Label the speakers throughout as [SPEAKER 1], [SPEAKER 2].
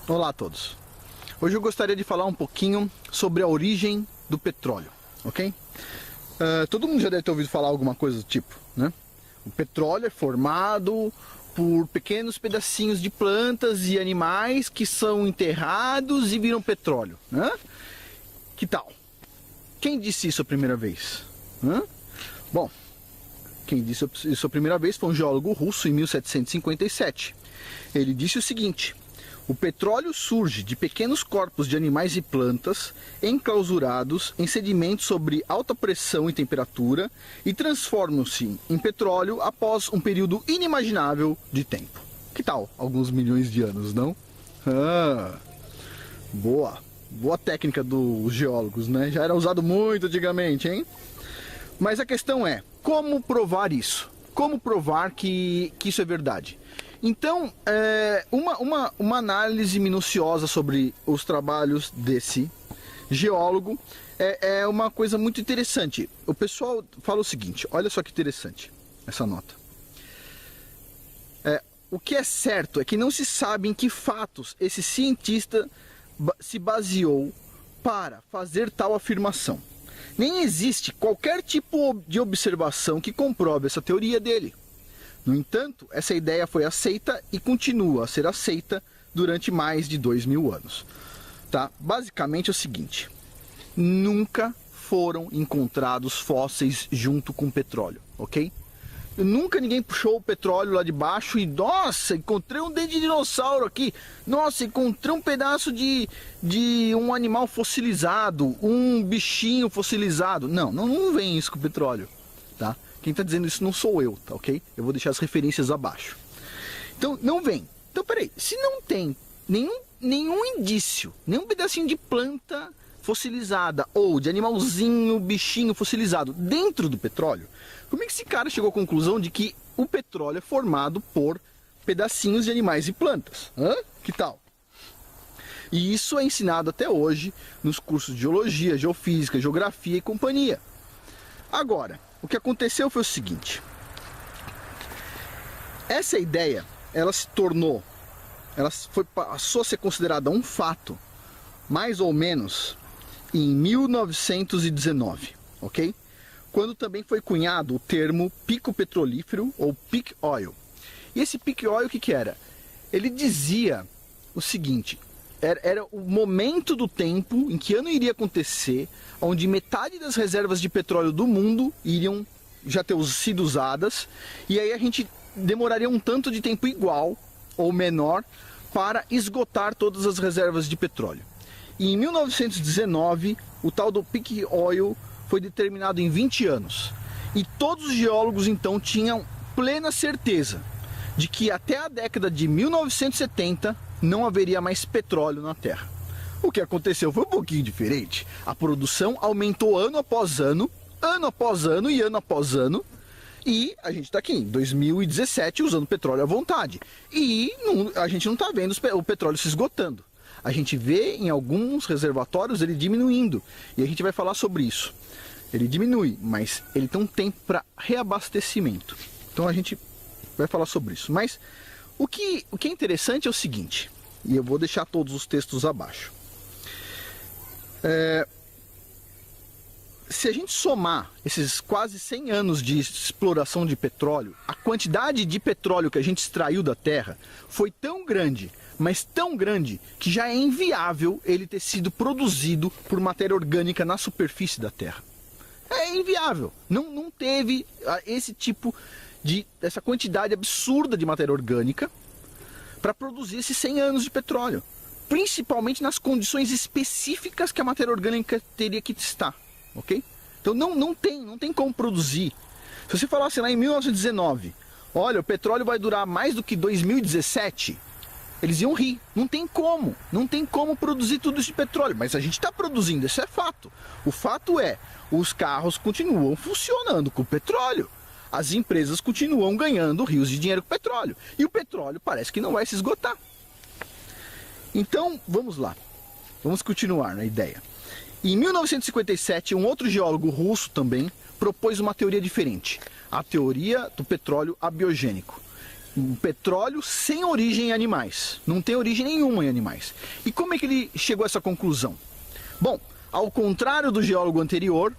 [SPEAKER 1] Olá a todos. Hoje eu gostaria de falar um pouquinho sobre a origem do petróleo, ok? Todo mundo já deve ter ouvido falar alguma coisa do tipo, né? O petróleo é formado por pequenos pedacinhos de plantas e animais que são enterrados e viram petróleo, né? Que tal? Quem disse isso a primeira vez? Bom, quem disse isso a primeira vez foi um geólogo russo em 1757. Ele disse o seguinte: o petróleo surge de pequenos corpos de animais e plantas enclausurados em sedimentos sobre alta pressão e temperatura e transformam-se em petróleo após um período inimaginável de tempo. Que tal? Alguns milhões de anos, não? Boa técnica dos geólogos, né? Já era usado muito antigamente, hein? Mas a questão é, como provar isso? Como provar que isso é verdade? Então, uma análise minuciosa sobre os trabalhos desse geólogo é uma coisa muito interessante. O pessoal fala o seguinte, olha só que interessante essa nota. O que é certo é que não se sabe em que fatos esse cientista se baseou para fazer tal afirmação. Nem existe qualquer tipo de observação que comprove essa teoria dele. No entanto, essa ideia foi aceita e continua a ser aceita durante mais de 2000 anos. Tá? Basicamente é o seguinte: nunca foram encontrados fósseis junto com petróleo, ok? Nunca ninguém puxou o petróleo lá de baixo e, nossa, encontrei um dente de dinossauro aqui, nossa, encontrei um pedaço de um animal fossilizado, um bichinho fossilizado. Não vem isso com o petróleo, tá? Quem está dizendo isso não sou eu, tá, ok? Eu vou deixar as referências abaixo. Então, não vem. Então, peraí, se não tem nenhum indício, nenhum pedacinho de planta fossilizada ou de animalzinho, bichinho fossilizado dentro do petróleo, como é que esse cara chegou à conclusão de que o petróleo é formado por pedacinhos de animais e plantas? Que tal? E isso é ensinado até hoje nos cursos de geologia, geofísica, geografia e companhia. Agora, o que aconteceu foi o seguinte: essa ideia, passou a ser considerada um fato, mais ou menos em 1919, ok? Quando também foi cunhado o termo pico petrolífero ou peak oil. E esse peak oil, o que era? Ele dizia o seguinte: era o momento do tempo em que ano iria acontecer, onde metade das reservas de petróleo do mundo iriam já ter sido usadas, e aí a gente demoraria um tanto de tempo igual ou menor para esgotar todas as reservas de petróleo. E em 1919, o tal do peak oil foi determinado em 20 anos. E todos os geólogos então tinham plena certeza de que até a década de 1970 não haveria mais petróleo na Terra. O que aconteceu foi um pouquinho diferente. A produção aumentou ano após ano e ano após ano. E a gente está aqui em 2017 usando petróleo à vontade. E a gente não está vendo o petróleo se esgotando. A gente vê em alguns reservatórios ele diminuindo. E a gente vai falar sobre isso. Ele diminui, mas ele tem um tempo para reabastecimento. Então a gente vai falar sobre isso. Mas o que é interessante é o seguinte, e eu vou deixar todos os textos abaixo. Se a gente somar esses quase 100 anos de exploração de petróleo, a quantidade de petróleo que a gente extraiu da Terra foi tão grande, mas tão grande, que já é inviável ele ter sido produzido por matéria orgânica na superfície da Terra. É inviável. Não teve essa quantidade absurda de matéria orgânica para produzir esses 100 anos de petróleo. Principalmente nas condições específicas que a matéria orgânica teria que estar. Ok? Então não tem como produzir. Se você falasse lá em 1919, olha, o petróleo vai durar mais do que 2017, eles iam rir. Não tem como produzir tudo isso de petróleo. Mas a gente está produzindo, isso é fato. O fato é, os carros continuam funcionando com petróleo. As empresas continuam ganhando rios de dinheiro com petróleo. E o petróleo parece que não vai se esgotar. Então, vamos lá. Vamos continuar na ideia. Em 1957, um outro geólogo russo também propôs uma teoria diferente. A teoria do petróleo abiogênico. um petróleo sem origem em animais. Não tem origem nenhuma em animais. E como é que ele chegou a essa conclusão? Bom, ao contrário do geólogo anterior,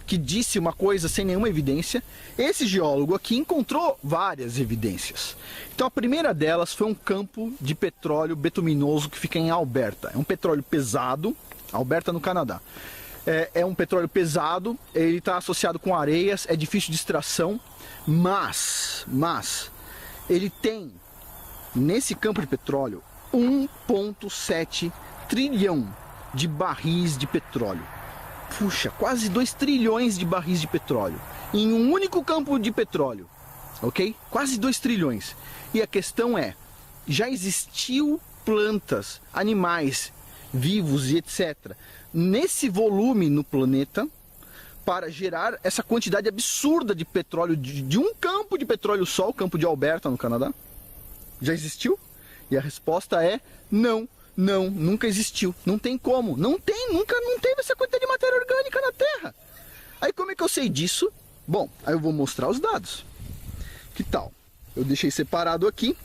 [SPEAKER 1] que disse uma coisa sem nenhuma evidência, esse geólogo aqui encontrou várias evidências. Então a primeira delas foi um campo de petróleo betuminoso que fica em Alberta. É um petróleo pesado, Alberta no Canadá. É um petróleo pesado, ele está associado com areias, é difícil de extração, mas ele tem, nesse campo de petróleo, 1,7 trilhão de barris de petróleo. Puxa, quase 2 trilhões de barris de petróleo em um único campo de petróleo, ok? Quase 2 trilhões. E a questão é, já existiu plantas, animais vivos e etc. nesse volume no planeta para gerar essa quantidade absurda de petróleo de um campo de petróleo só, o campo de Alberta no Canadá? Já existiu? E a resposta é não. Não, nunca existiu. Não tem como. Não teve essa quantidade de matéria orgânica na Terra. Aí como é que eu sei disso? Bom, aí eu vou mostrar os dados. Que tal? Eu deixei separado aqui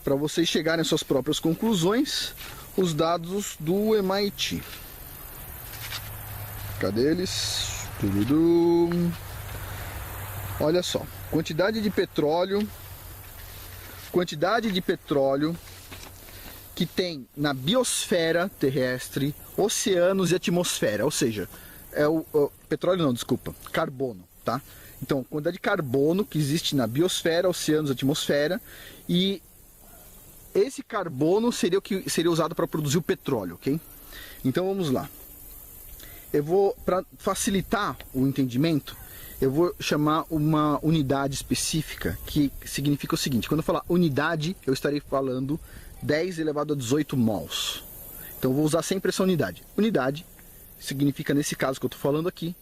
[SPEAKER 1] para vocês chegarem às suas próprias conclusões os dados do MIT. Cadê eles? Olha só, quantidade de petróleo que tem na biosfera terrestre, oceanos e atmosfera, ou seja, carbono, tá? Então, quantidade de carbono que existe na biosfera, oceanos, atmosfera, e esse carbono seria o que seria usado para produzir o petróleo, ok? Então vamos lá. Eu vou, para facilitar o entendimento, eu vou chamar uma unidade específica que significa o seguinte: quando eu falar unidade, eu estarei falando 10 elevado a 18 mols. Então eu vou usar sempre essa unidade. Unidade significa, nesse caso que eu estou falando aqui,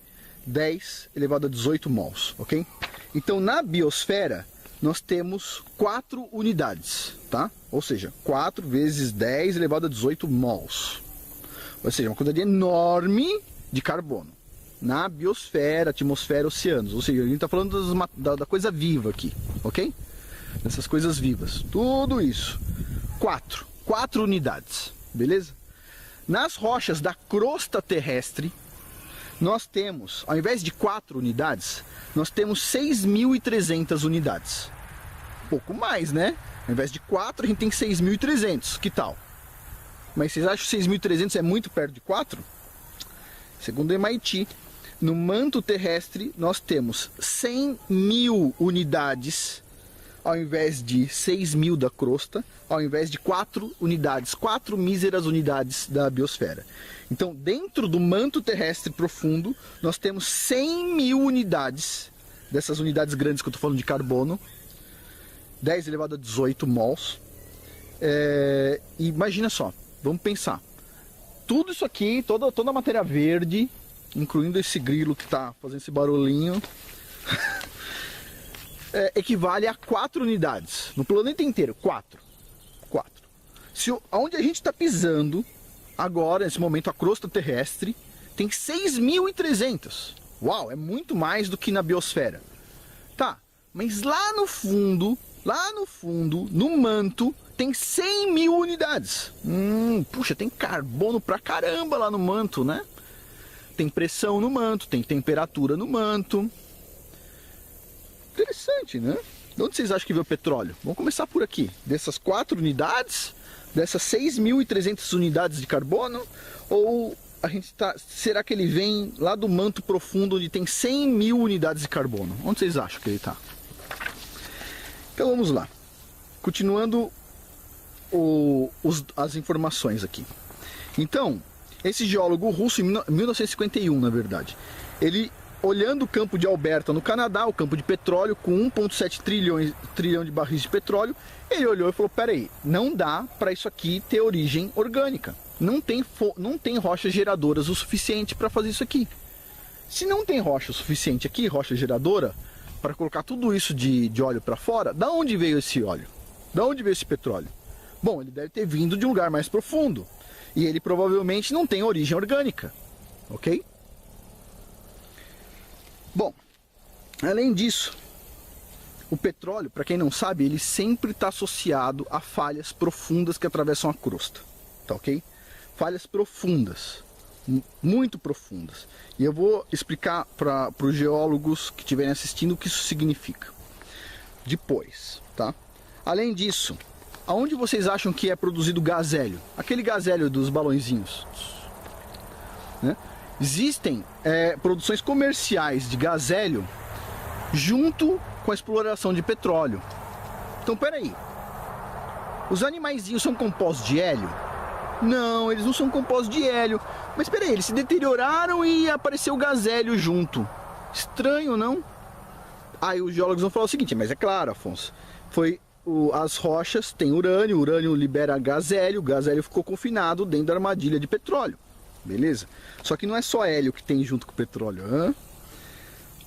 [SPEAKER 1] 10 elevado a 18 mols, ok? Então na biosfera nós temos 4 unidades, tá? Ou seja, 4 vezes 10 elevado a 18 mols. Ou seja, uma quantidade enorme de carbono na biosfera, atmosfera, oceanos. Ou seja, a gente está falando da coisa viva aqui, ok? Dessas coisas vivas. Tudo isso. 4 unidades, beleza? Nas rochas da crosta terrestre, nós temos, ao invés de 4 unidades, nós temos 6.300 unidades. Um pouco mais, né? Ao invés de 4, a gente tem 6.300. Que tal? Mas vocês acham que 6.300 é muito perto de 4? Segundo o MIT, no manto terrestre nós temos 100.000 unidades ao invés de 6.000 da crosta, ao invés de 4 unidades, 4 míseras unidades da biosfera. Então, dentro do manto terrestre profundo, nós temos 100.000 unidades, dessas unidades grandes que eu estou falando de carbono, 10 elevado a 18 mols. E imagina só, vamos pensar, tudo isso aqui, toda a matéria verde, incluindo esse grilo que está fazendo esse barulhinho, equivale a 4 unidades no planeta inteiro. 4. Onde a gente está pisando agora, nesse momento, a crosta terrestre tem 6.300. Uau, é muito mais do que na biosfera. Tá, mas lá no fundo, no manto, tem 100.000 unidades. Puxa, tem carbono pra caramba lá no manto, né? Tem pressão no manto, tem temperatura no manto. Interessante, né? De onde vocês acham que veio o petróleo? Vamos começar por aqui. Dessas 4 unidades, dessas 6.300 unidades de carbono, ou será que ele vem lá do manto profundo onde tem 100.000 unidades de carbono? Onde vocês acham que ele está? Então vamos lá. Continuando as informações aqui. Então, esse geólogo russo, em 1951, na verdade, ele, olhando o campo de Alberta no Canadá, o campo de petróleo com 1,7 trilhão de barris de petróleo, ele olhou e falou: peraí, não dá para isso aqui ter origem orgânica. Não tem rochas geradoras o suficiente para fazer isso aqui. Se não tem rocha o suficiente aqui, rocha geradora, para colocar tudo isso de óleo para fora, da onde veio esse óleo? Da onde veio esse petróleo? Bom, ele deve ter vindo de um lugar mais profundo. E ele provavelmente não tem origem orgânica. Ok? Bom, além disso, O petróleo, para quem não sabe, ele sempre está associado a falhas profundas que atravessam a crosta, tá ok? Falhas profundas, muito profundas. E eu vou explicar para os geólogos que estiverem assistindo o que isso significa depois, tá? Além disso, aonde vocês acham que é produzido gás hélio? Aquele gás hélio dos balõezinhos, né? Existem produções comerciais de gás hélio junto com a exploração de petróleo. Então, peraí, os animaizinhos são compostos de hélio? Não, eles não são compostos de hélio. Mas peraí, eles se deterioraram e apareceu gás hélio junto. Estranho, não? Aí os geólogos vão falar o seguinte, mas é claro, Afonso, as rochas têm urânio, o urânio libera gás hélio, o gás hélio ficou confinado dentro da armadilha de petróleo. Beleza? Só que não é só hélio que tem junto com o petróleo. Hein?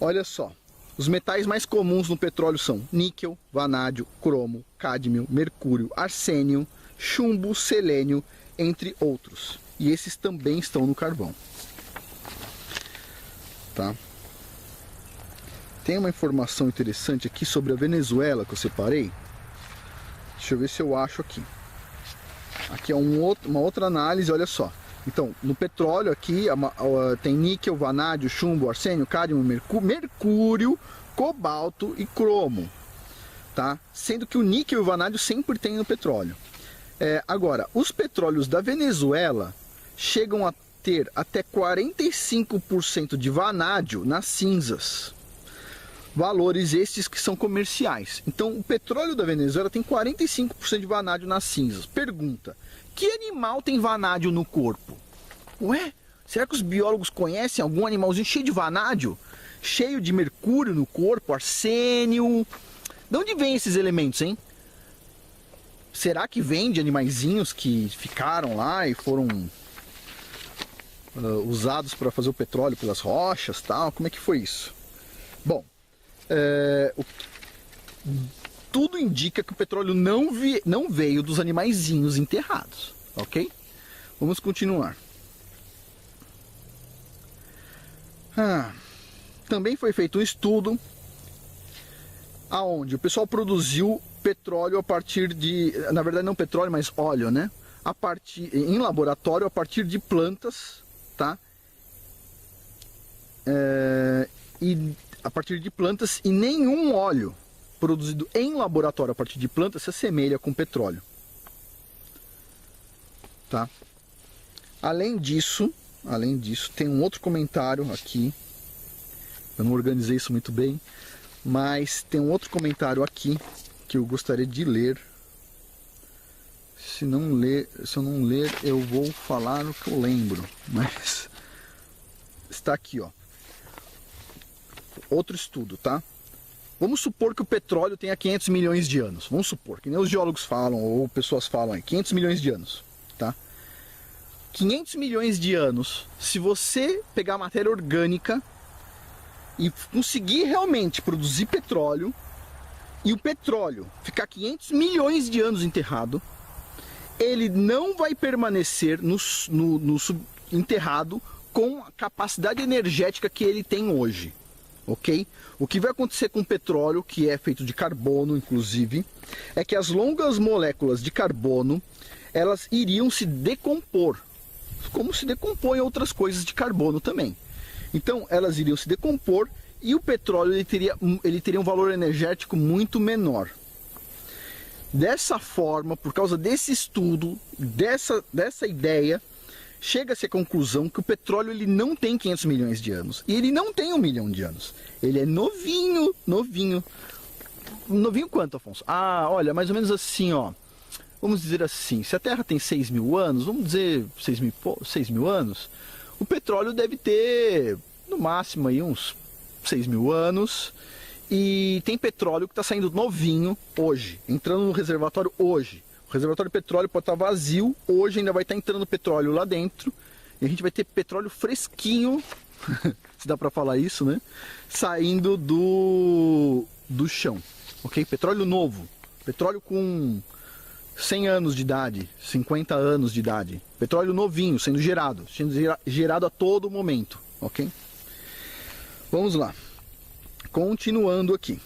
[SPEAKER 1] Olha só, os metais mais comuns no petróleo são níquel, vanádio, cromo, cádmio, mercúrio, arsênio, chumbo, selênio, entre outros. E esses também estão no carvão. Tá? Tem uma informação interessante aqui sobre a Venezuela que eu separei. Deixa eu ver se eu acho aqui. Aqui é uma outra análise, olha só. Então, no petróleo aqui tem níquel, vanádio, chumbo, arsênio, cádmio, mercúrio, cobalto e cromo. Tá? Sendo que o níquel e o vanádio sempre tem no petróleo. Agora, os petróleos da Venezuela chegam a ter até 45% de vanádio nas cinzas. Valores estes que são comerciais. Então, o petróleo da Venezuela tem 45% de vanádio nas cinzas. Pergunta, que animal tem vanádio no corpo? Ué, será que os biólogos conhecem algum animalzinho cheio de vanádio? Cheio de mercúrio no corpo, arsênio? De onde vêm esses elementos, hein? Será que vem de animaizinhos que ficaram lá e foram usados para fazer o petróleo pelas rochas, tal? Como é que foi isso? Bom, tudo indica que o petróleo não veio dos animaizinhos enterrados, ok? Vamos continuar. Também foi feito um estudo aonde o pessoal produziu petróleo a partir de, na verdade não petróleo, mas óleo, né? Em laboratório a partir de plantas, tá? E a partir de plantas, e nenhum óleo produzido em laboratório a partir de plantas se assemelha com petróleo, tá? Além disso, tem um outro comentário aqui. Eu não organizei isso muito bem, mas tem um outro comentário aqui que eu gostaria de ler. Se eu não ler, eu vou falar o que eu lembro, mas está aqui, ó. Outro estudo, tá? Vamos supor que o petróleo tenha 500 milhões de anos. Vamos supor, que nem os geólogos falam, ou pessoas falam aí, 500 milhões de anos, tá? 500 milhões de anos, se você pegar a matéria orgânica e conseguir realmente produzir petróleo, e o petróleo ficar 500 milhões de anos enterrado, ele não vai permanecer enterrado com a capacidade energética que ele tem hoje. Ok? O que vai acontecer com o petróleo, que é feito de carbono, inclusive, é que as longas moléculas de carbono, elas iriam se decompor, como se decompõem outras coisas de carbono também. Então, elas iriam se decompor e o petróleo ele teria um valor energético muito menor. Dessa forma, por causa desse estudo, dessa ideia, chega-se à conclusão que o petróleo ele não tem 500 milhões de anos. E ele não tem 1 milhão de anos. Ele é novinho, novinho. Novinho quanto, Afonso? Olha, mais ou menos assim, ó. Vamos dizer assim, se a Terra tem 6 mil anos, vamos dizer 6 mil anos, o petróleo deve ter, no máximo, aí uns 6 mil anos. E tem petróleo que está saindo novinho hoje, entrando no reservatório hoje. O reservatório de petróleo pode estar vazio, hoje ainda vai estar entrando petróleo lá dentro. E a gente vai ter petróleo fresquinho, se dá para falar isso, né? Saindo do chão, ok? Petróleo novo, petróleo com 100 anos de idade, 50 anos de idade. Petróleo novinho, sendo gerado a todo momento, ok? Vamos lá. Continuando aqui.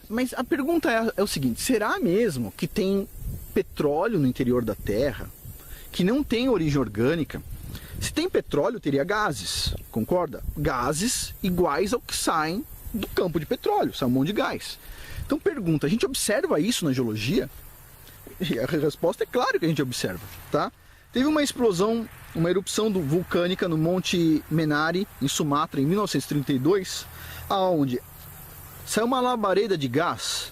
[SPEAKER 1] Mas a pergunta é o seguinte: será mesmo que tem petróleo no interior da Terra que não tem origem orgânica? Se tem petróleo, teria gases, concorda? Gases iguais ao que saem do campo de petróleo, sai um monte de gás. Então pergunta, a gente observa isso na geologia? E a resposta é claro que a gente observa, tá? Teve uma explosão, uma erupção vulcânica no Monte Menari, em Sumatra, em 1932, aonde saiu uma labareda de gás,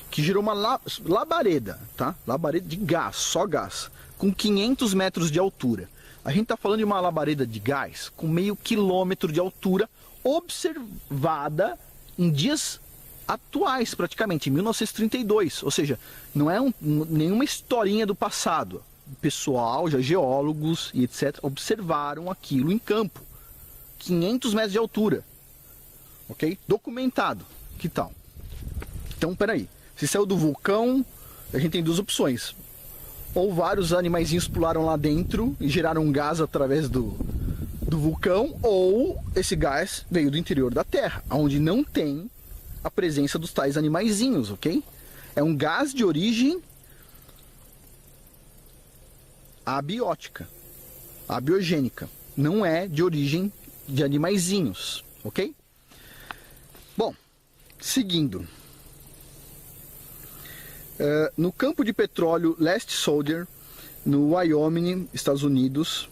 [SPEAKER 1] que gerou uma labareda, tá? Labareda de gás, só gás, com 500 metros de altura. A gente está falando de uma labareda de gás com meio quilômetro de altura, observada em dias atuais, praticamente, em 1932. Ou seja, não é nenhuma historinha do passado. O pessoal, já geólogos e etc., observaram aquilo em campo. 500 metros de altura. Ok? Documentado. Que tal? Então, peraí. Se saiu do vulcão, a gente tem duas opções. Ou vários animaizinhos pularam lá dentro e geraram um gás através do vulcão, ou esse gás veio do interior da Terra, onde não tem a presença dos tais animaizinhos, ok? É um gás de origem abiótica, abiogênica, não é de origem de animaizinhos, ok? Bom, seguindo. No campo de petróleo Last Soldier, no Wyoming, Estados Unidos,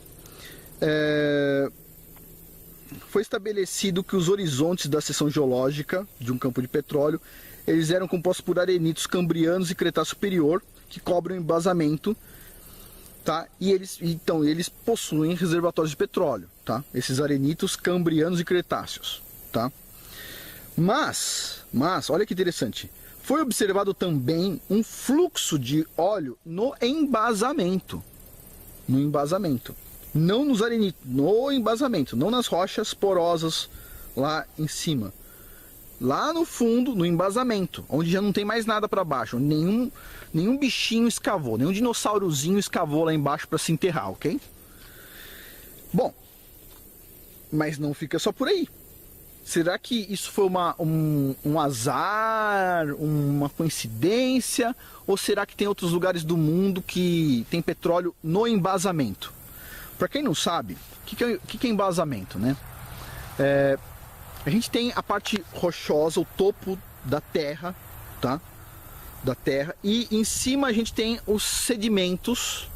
[SPEAKER 1] foi estabelecido que os horizontes da seção geológica de um campo de petróleo, eles eram compostos por arenitos cambrianos e Cretáceo superior, que cobrem o embasamento, tá? E eles possuem reservatórios de petróleo, tá? Esses arenitos cambrianos e cretáceos, tá? Mas, olha que interessante, foi observado também um fluxo de óleo no embasamento. No embasamento. Não nos arenitos, no embasamento, não nas rochas porosas lá em cima. Lá no fundo, no embasamento, onde já não tem mais nada para baixo, nenhum bichinho escavou, nenhum dinossaurozinho escavou lá embaixo para se enterrar, ok? Bom, mas não fica só por aí. Será que isso foi um azar, uma coincidência? Ou será que tem outros lugares do mundo que tem petróleo no embasamento? Para quem não sabe, o que é embasamento, né? A gente tem a parte rochosa, o topo da terra, tá? Da terra, e em cima a gente tem os sedimentos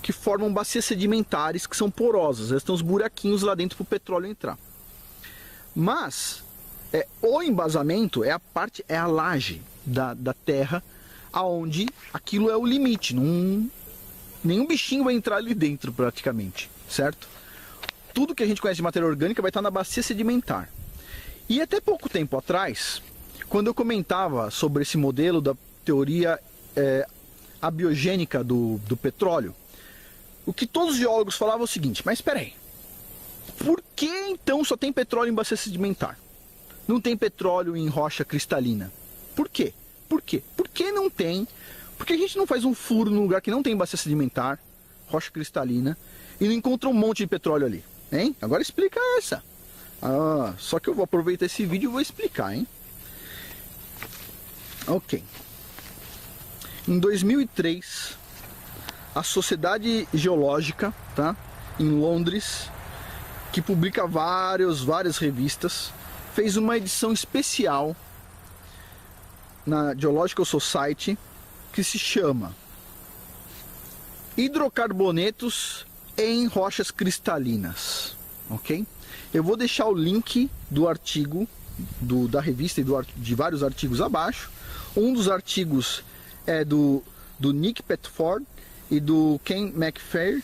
[SPEAKER 1] que formam bacias sedimentares que são porosas. Eles têm os buraquinhos lá dentro para o petróleo entrar. Mas o embasamento é a laje da terra, aonde aquilo é o limite. Nenhum bichinho vai entrar ali dentro praticamente, certo? Tudo que a gente conhece de matéria orgânica vai estar na bacia sedimentar. E até pouco tempo atrás, quando eu comentava sobre esse modelo da teoria abiogênica do petróleo, o que todos os geólogos falavam é o seguinte: mas espera aí, por que então só tem petróleo em bacia sedimentar? Não tem petróleo em rocha cristalina? Por quê? Por quê? Por que não tem? Porque a gente não faz um furo num lugar que não tem bacia sedimentar, rocha cristalina, e não encontra um monte de petróleo ali, hein? Agora explica essa. Só que eu vou aproveitar esse vídeo e vou explicar, hein? Ok. Em 2003, a Sociedade Geológica, tá? Em Londres, que publica várias revistas, fez uma edição especial na Geological Society que se chama Hidrocarbonetos em Rochas Cristalinas, ok? Eu vou deixar o link do artigo da revista e de vários artigos abaixo. Um dos artigos é do Nick Petford e do Ken McPhail,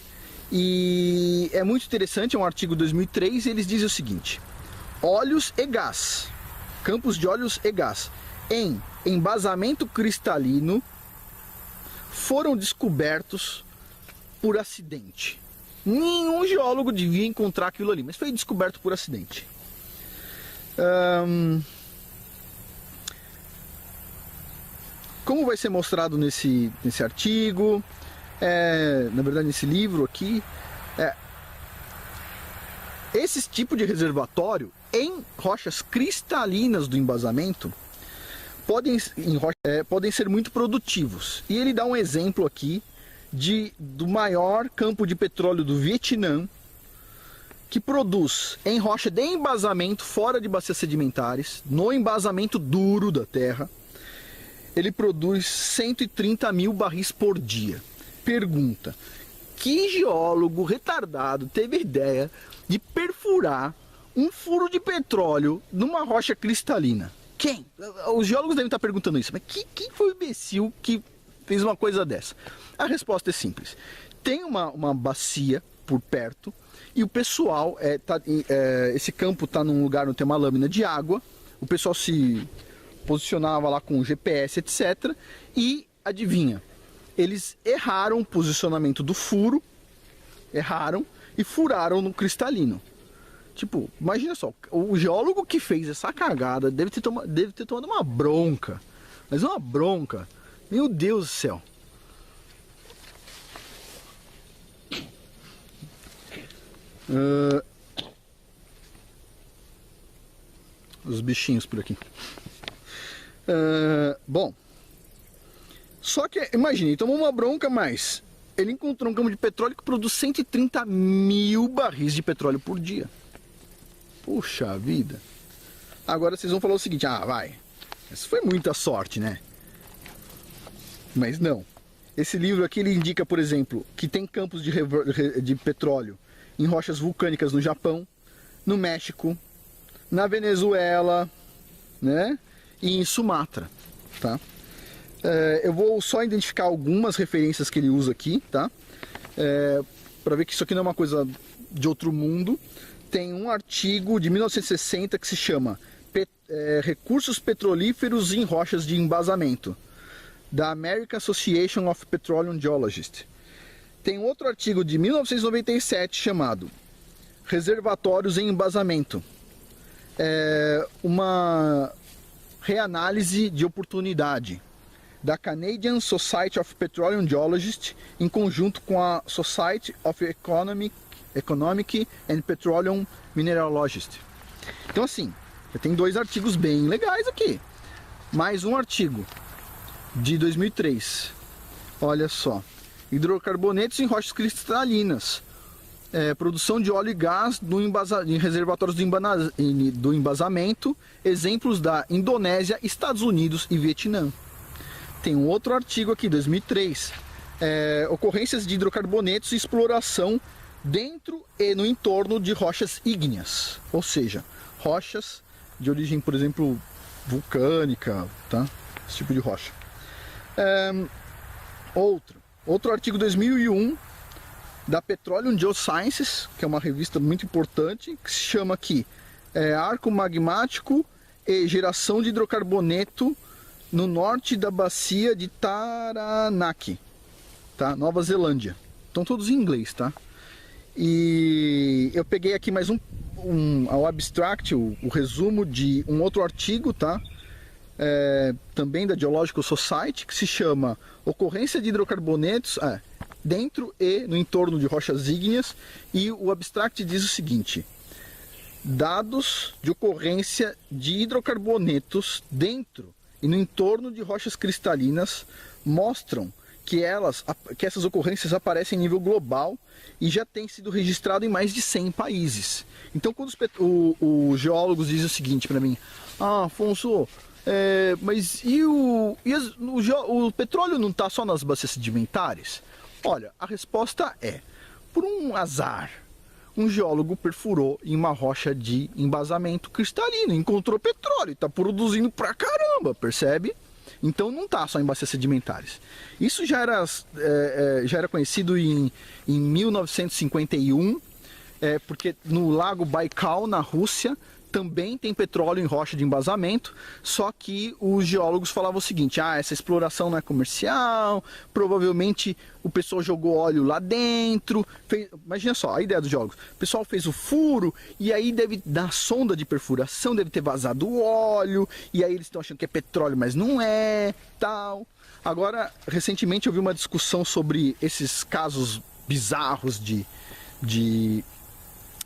[SPEAKER 1] e é muito interessante, é um artigo de 2003, e eles dizem o seguinte: óleos e gás, campos de óleos e gás em embasamento cristalino foram descobertos por acidente. Nenhum geólogo devia encontrar aquilo ali, mas foi descoberto por acidente. Como vai ser mostrado nesse artigo, na verdade nesse livro aqui, esse tipo de reservatório em rochas cristalinas do embasamento podem ser muito produtivos. E ele dá um exemplo aqui do maior campo de petróleo do Vietnã, que produz em rocha de embasamento fora de bacias sedimentares, no embasamento duro da terra, ele produz 130 mil barris por dia. Pergunta: que geólogo retardado teve a ideia de perfurar um furo de petróleo numa rocha cristalina? Quem? Os geólogos devem estar perguntando isso, mas quem foi o imbecil que fez uma coisa dessa? A resposta é simples. Tem uma bacia por perto e o pessoal, esse campo está num lugar onde tem uma lâmina de água, o pessoal se posicionava lá com GPS, etc. E adivinha, eles erraram o posicionamento do furo, e furaram no cristalino. Tipo, imagina só, o geólogo que fez essa cagada deve ter tomado uma bronca. Mas uma bronca. Meu Deus do céu. Os bichinhos por aqui. Bom. Só que, imagine, ele tomou uma bronca, mas ele encontrou um campo de petróleo que produz 130 mil barris de petróleo por dia. Puxa vida. Agora vocês vão falar o seguinte: ah, vai, isso foi muita sorte, né? Mas não. Esse livro aqui, ele indica, por exemplo, que tem campos de petróleo em rochas vulcânicas no Japão, no México, na Venezuela, né? E em Sumatra, tá? Eu vou só identificar algumas referências que ele usa aqui, tá? Para ver que isso aqui não é uma coisa de outro mundo. Tem um artigo de 1960 que se chama Recursos Petrolíferos em Rochas de Embasamento, da American Association of Petroleum Geologists. Tem outro artigo de 1997 chamado Reservatórios em Embasamento, uma reanálise de oportunidade, da Canadian Society of Petroleum Geologists, em conjunto com a Society of Economic and Petroleum Mineralogists. Então assim, tem dois artigos bem legais aqui. Mais um artigo de 2003. Olha só. Hidrocarbonetos em rochas cristalinas. Produção de óleo e gás em reservatórios do embasamento. Exemplos da Indonésia, Estados Unidos e Vietnã. Tem um outro artigo aqui, 2003. Ocorrências de hidrocarbonetos e exploração dentro e no entorno de rochas ígneas. Ou seja, rochas de origem, por exemplo, vulcânica, tá? Esse tipo de rocha. Outro artigo 2001 da Petroleum Geosciences, que é uma revista muito importante, que se chama aqui Arco Magmático e Geração de Hidrocarboneto no norte da bacia de Taranaki, tá? Nova Zelândia. Estão todos em inglês, tá? E eu peguei aqui mais o abstract, o resumo de um outro artigo, tá? Também da Geological Society, que se chama Ocorrência de Hidrocarbonetos dentro e no entorno de rochas ígneas, e o abstract diz o seguinte: dados de ocorrência de hidrocarbonetos dentro e no entorno de rochas cristalinas mostram que essas ocorrências aparecem em nível global e já tem sido registrado em mais de 100 países. Então, quando os geólogos dizem o seguinte para mim: ah, Afonso, mas o petróleo não está só nas bacias sedimentares? Olha, a resposta é: por um azar, um geólogo perfurou em uma rocha de embasamento cristalino, encontrou petróleo e está produzindo pra caramba, percebe? Então não está só em bacias sedimentares. Isso já era conhecido em 1951, porque no lago Baikal, na Rússia, também tem petróleo em rocha de embasamento, só que os geólogos falavam o seguinte: essa exploração não é comercial, provavelmente o pessoal jogou óleo lá dentro. Imagina só a ideia dos geólogos: o pessoal fez o furo e aí na sonda de perfuração deve ter vazado o óleo, e aí eles estão achando que é petróleo, mas não é, tal. Agora, recentemente eu vi uma discussão sobre esses casos bizarros de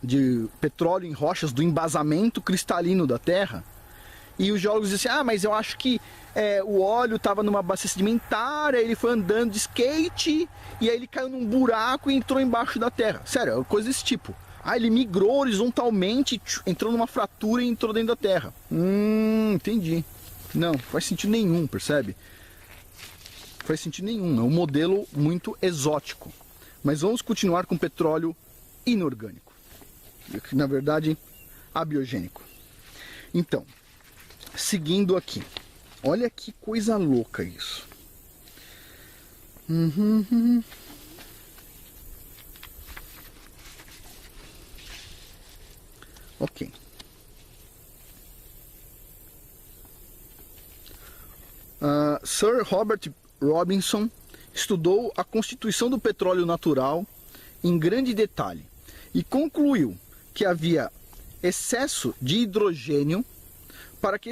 [SPEAKER 1] de petróleo em rochas do embasamento cristalino da Terra. E os geólogos dizem assim, mas eu acho que o óleo estava numa bacia sedimentária, ele foi andando de skate, e aí ele caiu num buraco e entrou embaixo da Terra. Sério, é coisa desse tipo. Ele migrou horizontalmente, entrou numa fratura e entrou dentro da Terra. Entendi. Não, faz sentido nenhum, percebe? Faz sentido nenhum, é um modelo muito exótico. Mas vamos continuar com petróleo inorgânico. Na verdade, abiogênico. Então, seguindo aqui. Olha que coisa louca isso. Ok. Sir Robert Robinson estudou a constituição do petróleo natural em grande detalhe e concluiu que havia excesso de hidrogênio para que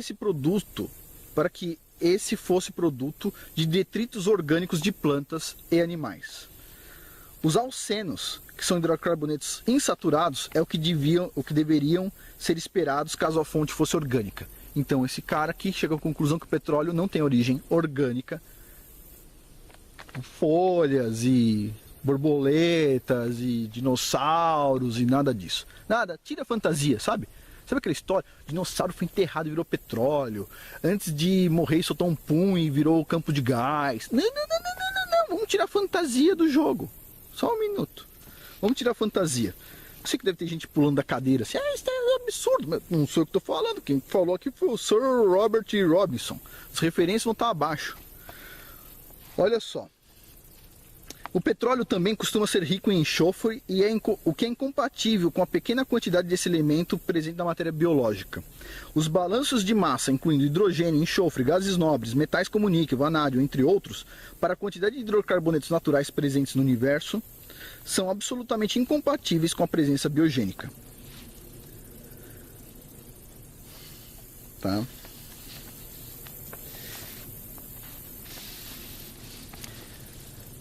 [SPEAKER 1] esse fosse produto de detritos orgânicos de plantas e animais. Os alcenos, que são hidrocarbonetos insaturados, é o que deveriam ser esperados caso a fonte fosse orgânica. Então esse cara aqui chega à conclusão que o petróleo não tem origem orgânica. Folhas e borboletas e dinossauros e nada disso. Nada, tira a fantasia, sabe? Sabe aquela história? O dinossauro foi enterrado e virou petróleo. Antes de morrer soltou um pum e virou campo de gás. Não. Vamos tirar a fantasia do jogo. Só um minuto. Vamos tirar a fantasia. Eu sei que deve ter gente pulando da cadeira assim. Isso é absurdo. Mas não sou eu que estou falando. Quem falou aqui foi o Sir Robert Robinson. As referências vão estar abaixo. Olha só. O petróleo também costuma ser rico em enxofre, e o que é incompatível com a pequena quantidade desse elemento presente na matéria biológica. Os balanços de massa, incluindo hidrogênio, enxofre, gases nobres, metais como níquel, vanádio, entre outros, para a quantidade de hidrocarbonetos naturais presentes no universo, são absolutamente incompatíveis com a presença biogênica. Tá?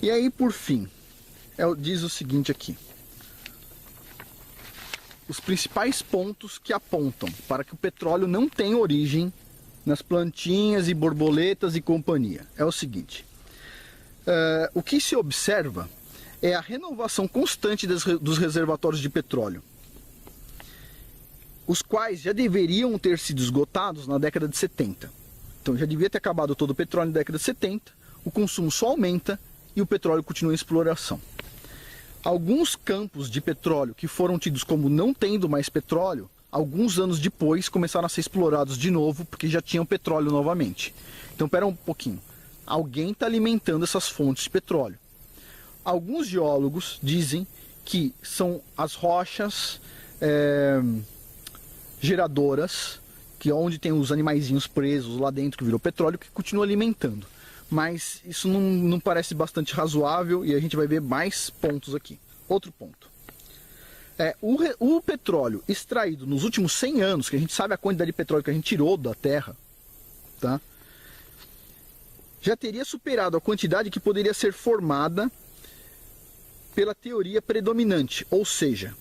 [SPEAKER 1] E aí, por fim, diz o seguinte aqui. Os principais pontos que apontam para que o petróleo não tem origem nas plantinhas e borboletas e companhia. É o seguinte. O que se observa é a renovação constante dos reservatórios de petróleo, os quais já deveriam ter sido esgotados na década de 70. Então já devia ter acabado todo o petróleo na década de 70, o consumo só aumenta e o petróleo continua em exploração. Alguns campos de petróleo que foram tidos como não tendo mais petróleo, alguns anos depois começaram a ser explorados de novo porque já tinham petróleo novamente. Então, espera um pouquinho. Alguém está alimentando essas fontes de petróleo. Alguns geólogos dizem que são as rochas geradoras, que é onde tem os animaizinhos presos lá dentro que virou petróleo, que continua alimentando. Mas isso não parece bastante razoável e a gente vai ver mais pontos aqui. Outro ponto. O petróleo extraído nos últimos 100 anos, que a gente sabe a quantidade de petróleo que a gente tirou da Terra, tá? Já teria superado a quantidade que poderia ser formada pela teoria predominante, ou seja,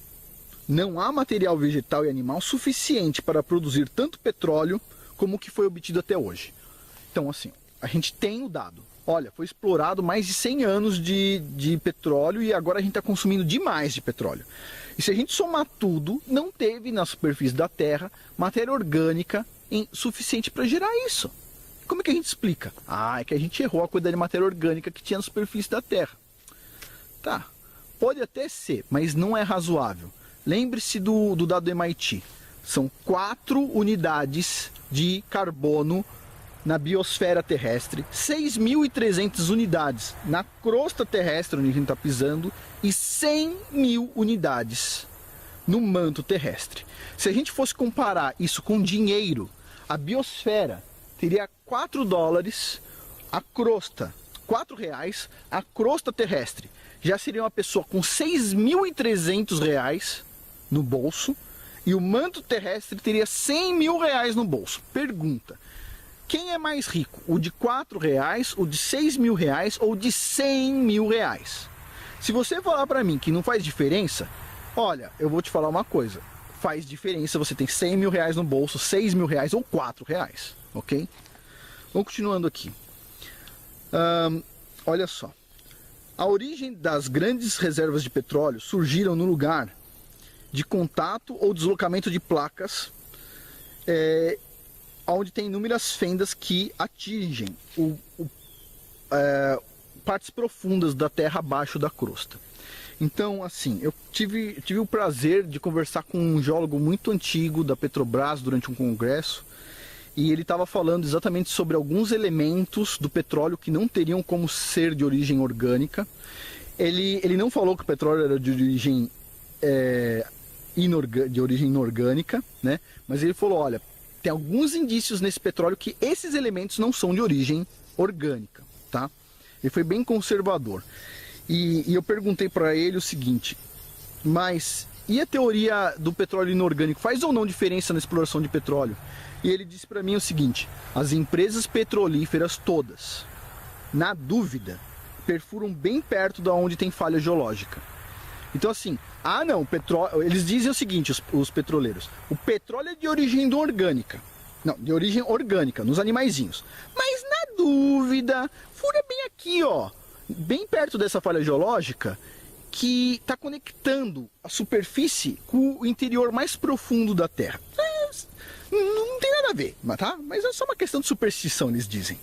[SPEAKER 1] não há material vegetal e animal suficiente para produzir tanto petróleo como o que foi obtido até hoje. Então, assim, a gente tem o dado. Olha, foi explorado mais de 100 anos de petróleo e agora a gente está consumindo demais de petróleo. E se a gente somar tudo, não teve na superfície da Terra matéria orgânica suficiente para gerar isso. Como é que a gente explica? É que a gente errou a quantidade de matéria orgânica que tinha na superfície da Terra. Tá, pode até ser, mas não é razoável. Lembre-se do dado do MIT. São 4 unidades de carbono na biosfera terrestre, 6.300 unidades na crosta terrestre onde a gente está pisando e 100.000 unidades no manto terrestre. Se a gente fosse comparar isso com dinheiro, a biosfera teria $4 a crosta, R$4 a crosta terrestre. Já seria uma pessoa com R$6.300 no bolso e o manto terrestre teria R$100.000 no bolso. Pergunta: quem é mais rico? O de R$4, o de R$6.000 ou o de R$100.000? Se você falar para mim que não faz diferença, Olha, eu vou te falar uma coisa. Faz diferença você tem 100 mil reais no bolso, 6 mil reais ou 4 reais, ok? Vamos continuando aqui. Olha só. A origem das grandes reservas de petróleo surgiram no lugar de contato ou deslocamento de placas, onde tem inúmeras fendas que atingem partes profundas da terra abaixo da crosta. Então, assim, eu tive o prazer de conversar com um geólogo muito antigo da Petrobras durante um congresso, e ele estava falando exatamente sobre alguns elementos do petróleo que não teriam como ser de origem orgânica. Ele não falou que o petróleo era de origem inorgânica, né? Mas ele falou, olha, tem alguns indícios nesse petróleo que esses elementos não são de origem orgânica, tá? Ele foi bem conservador. E eu perguntei para ele o seguinte, mas e a teoria do petróleo inorgânico? Faz ou não diferença na exploração de petróleo? E ele disse para mim o seguinte, as empresas petrolíferas todas, na dúvida, perfuram bem perto da onde tem falha geológica. Então assim, não, o petróleo, eles dizem o seguinte, os petroleiros, o petróleo é de origem orgânica. Não, de origem orgânica, nos animaizinhos. Mas na dúvida, fura bem aqui, ó, bem perto dessa falha geológica, que está conectando a superfície com o interior mais profundo da Terra. Não tem nada a ver, tá? Mas é só uma questão de superstição, eles dizem.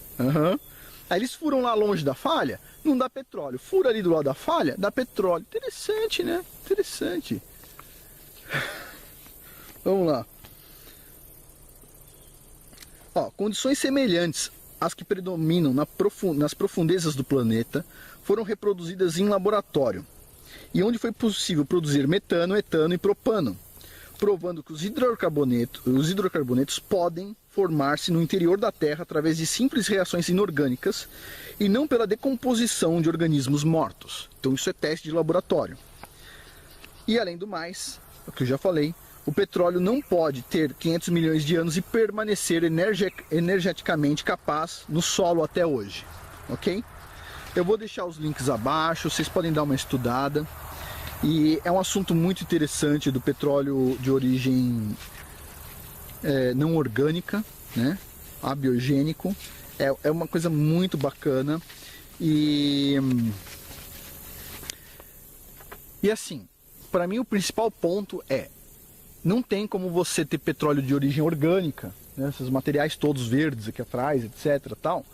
[SPEAKER 1] Aí eles furam lá longe da falha, não dá petróleo. Fura ali do lado da falha, dá petróleo. Interessante, né? Interessante. Vamos lá. Ó, condições semelhantes às que predominam nas profundezas do planeta foram reproduzidas em laboratório, e onde foi possível produzir metano, etano e propano, provando que os hidrocarbonetos podem formar-se no interior da Terra através de simples reações inorgânicas e não pela decomposição de organismos mortos. Então isso é teste de laboratório. E além do mais, o que eu já falei, o petróleo não pode ter 500 milhões de anos e permanecer energeticamente capaz no solo até hoje, ok? Eu vou deixar os links abaixo, vocês podem dar uma estudada. E é um assunto muito interessante do petróleo de origem não orgânica, né? Abiogênico. É uma coisa muito bacana. E assim, para mim o principal ponto não tem como você ter petróleo de origem orgânica, né? Esses materiais todos verdes aqui atrás, etc. tal,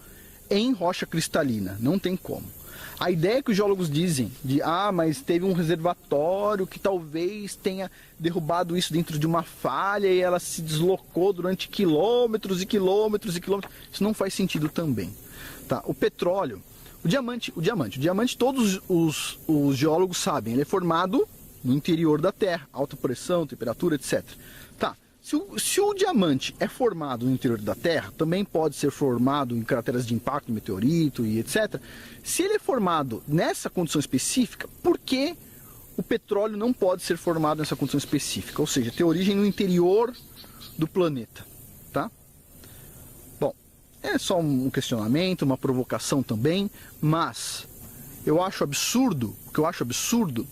[SPEAKER 1] em rocha cristalina. Não tem como. A ideia que os geólogos dizem de mas teve um reservatório que talvez tenha derrubado isso dentro de uma falha e ela se deslocou durante quilômetros e quilômetros e quilômetros, isso não faz sentido também, tá? O petróleo, o diamante todos os geólogos sabem, ele é formado no interior da Terra, alta pressão, temperatura, etc. Tá? Se o diamante é formado no interior da Terra, também pode ser formado em crateras de impacto, meteorito e etc. Se ele é formado nessa condição específica, por que o petróleo não pode ser formado nessa condição específica? Ou seja, ter origem no interior do planeta, tá? Bom, é só um questionamento, uma provocação também, mas eu acho absurdo, o que eu acho absurdo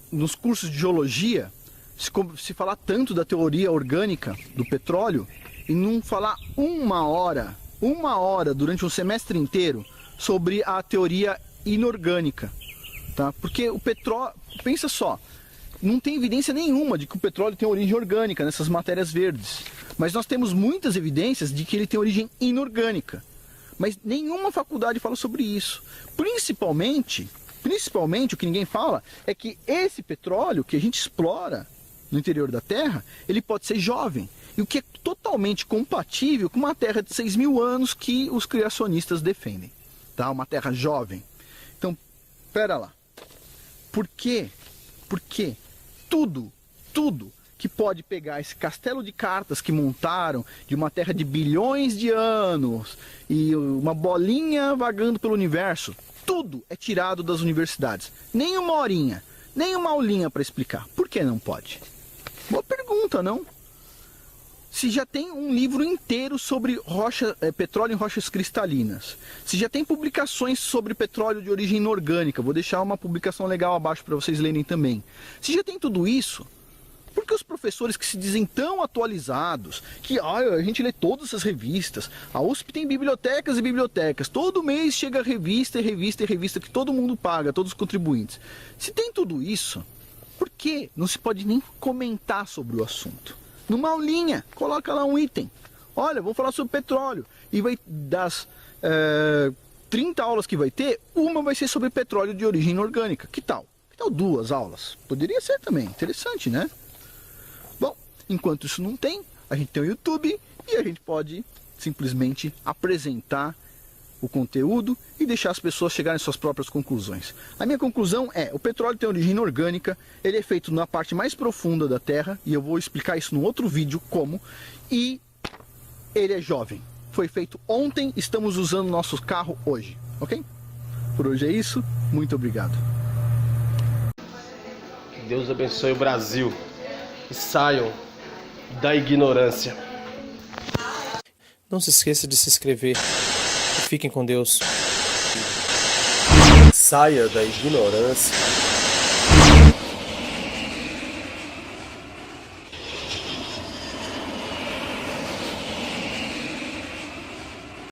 [SPEAKER 1] nos cursos de geologia, se falar tanto da teoria orgânica do petróleo e não falar uma hora durante um semestre inteiro sobre a teoria inorgânica, tá? Porque o petróleo, pensa só, não tem evidência nenhuma de que o petróleo tem origem orgânica nessas matérias verdes, mas nós temos muitas evidências de que ele tem origem inorgânica, mas nenhuma faculdade fala sobre isso. Principalmente o que ninguém fala é que esse petróleo que a gente explora no interior da Terra, ele pode ser jovem, e o que é totalmente compatível com uma Terra de 6 mil anos que os criacionistas defendem, tá? Uma Terra jovem. Então, pera lá, por quê? Porque tudo que pode pegar esse castelo de cartas que montaram de uma Terra de bilhões de anos e uma bolinha vagando pelo universo, tudo é tirado das universidades. Nem uma horinha, nem uma aulinha para explicar. Por que não pode? Boa pergunta, não? Se já tem um livro inteiro sobre petróleo em rochas cristalinas, se já tem publicações sobre petróleo de origem inorgânica, vou deixar uma publicação legal abaixo para vocês lerem também. Se já tem tudo isso, por que os professores que se dizem tão atualizados, que a gente lê todas as revistas, a USP tem bibliotecas e bibliotecas, todo mês chega revista e revista e revista que todo mundo paga, todos os contribuintes. Se tem tudo isso, por que não se pode nem comentar sobre o assunto? Numa aulinha, coloca lá um item. Olha, vamos falar sobre petróleo. E vai das 30 aulas que vai ter, uma vai ser sobre petróleo de origem inorgânica. Que tal? Que tal 2 aulas? Poderia ser também, interessante, né? Bom, enquanto isso não tem, a gente tem o YouTube e a gente pode simplesmente apresentar o conteúdo e deixar as pessoas chegarem às suas próprias conclusões. A minha conclusão é: o petróleo tem origem inorgânica, ele é feito na parte mais profunda da Terra, e eu vou explicar isso num outro vídeo como, e ele é jovem. Foi feito ontem, estamos usando nosso carro hoje, ok? Por hoje é isso, muito obrigado.
[SPEAKER 2] Que Deus abençoe o Brasil e saiam da ignorância.
[SPEAKER 3] Não se esqueça de se inscrever. Fiquem com Deus.
[SPEAKER 2] Saia da ignorância.